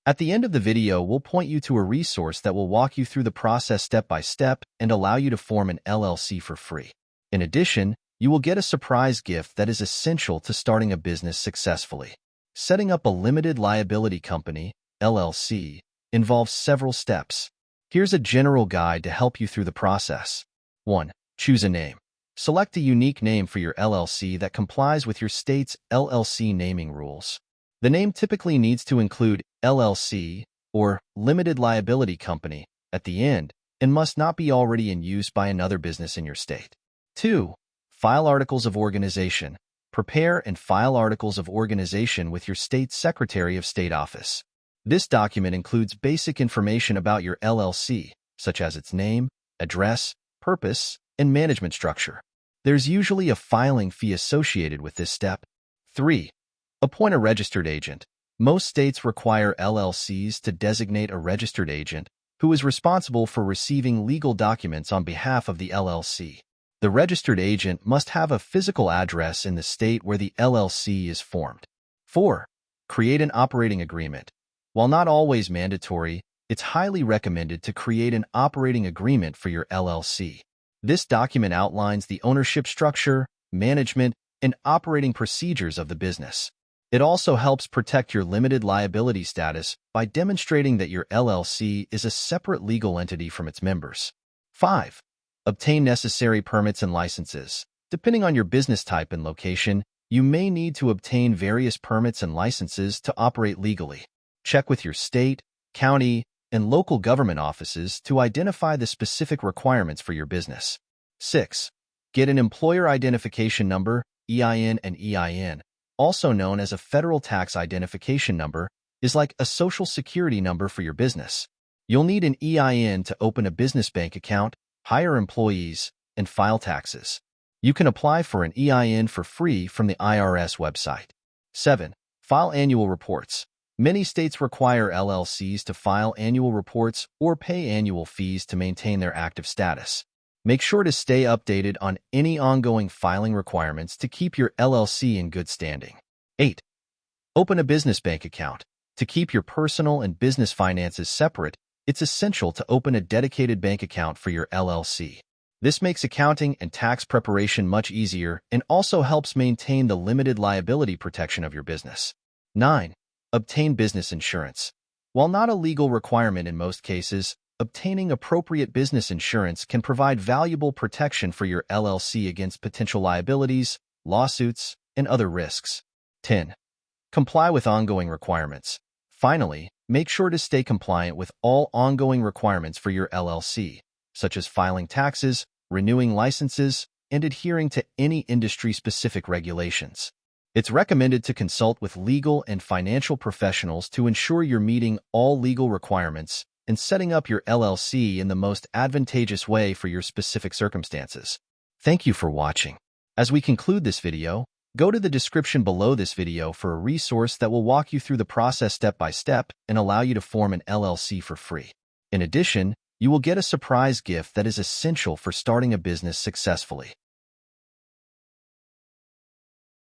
At the end of the video, we'll point you to a resource that will walk you through the process step by step and allow you to form an LLC for free. In addition, you will get a surprise gift that is essential to starting a business successfully. Setting up a limited liability company, LLC, involves several steps. Here's a general guide to help you through the process. 1. Choose a name. Select a unique name for your LLC that complies with your state's LLC naming rules. The name typically needs to include LLC or Limited Liability Company at the end and must not be already in use by another business in your state. 2. File Articles of Organization. Prepare and file Articles of Organization with your state's Secretary of State office. This document includes basic information about your LLC, such as its name, address, purpose, and management structure. There's usually a filing fee associated with this step. 3. Appoint a registered agent. Most states require LLCs to designate a registered agent who is responsible for receiving legal documents on behalf of the LLC. The registered agent must have a physical address in the state where the LLC is formed. 4. Create an operating agreement. While not always mandatory, it's highly recommended to create an operating agreement for your LLC. This document outlines the ownership structure, management, and operating procedures of the business. It also helps protect your limited liability status by demonstrating that your LLC is a separate legal entity from its members. 5. Obtain necessary permits and licenses. Depending on your business type and location, you may need to obtain various permits and licenses to operate legally. Check with your state, county, and local government offices to identify the specific requirements for your business. 6. Get an Employer Identification Number, EIN. An EIN, also known as a Federal Tax Identification Number, is like a Social Security number for your business. You'll need an EIN to open a business bank account, hire employees, and file taxes. You can apply for an EIN for free from the IRS website. 7. File annual reports. Many states require LLCs to file annual reports or pay annual fees to maintain their active status. Make sure to stay updated on any ongoing filing requirements to keep your LLC in good standing. 8. Open a business bank account. To keep your personal and business finances separate, it's essential to open a dedicated bank account for your LLC. This makes accounting and tax preparation much easier and also helps maintain the limited liability protection of your business. 9. Obtain business insurance. While not a legal requirement in most cases, obtaining appropriate business insurance can provide valuable protection for your LLC against potential liabilities, lawsuits, and other risks. 10. Comply with ongoing requirements. Finally, make sure to stay compliant with all ongoing requirements for your LLC, such as filing taxes, renewing licenses, and adhering to any industry-specific regulations. It's recommended to consult with legal and financial professionals to ensure you're meeting all legal requirements and setting up your LLC in the most advantageous way for your specific circumstances. Thank you for watching. As we conclude this video, go to the description below this video for a resource that will walk you through the process step by step and allow you to form an LLC for free. In addition, you will get a surprise gift that is essential for starting a business successfully.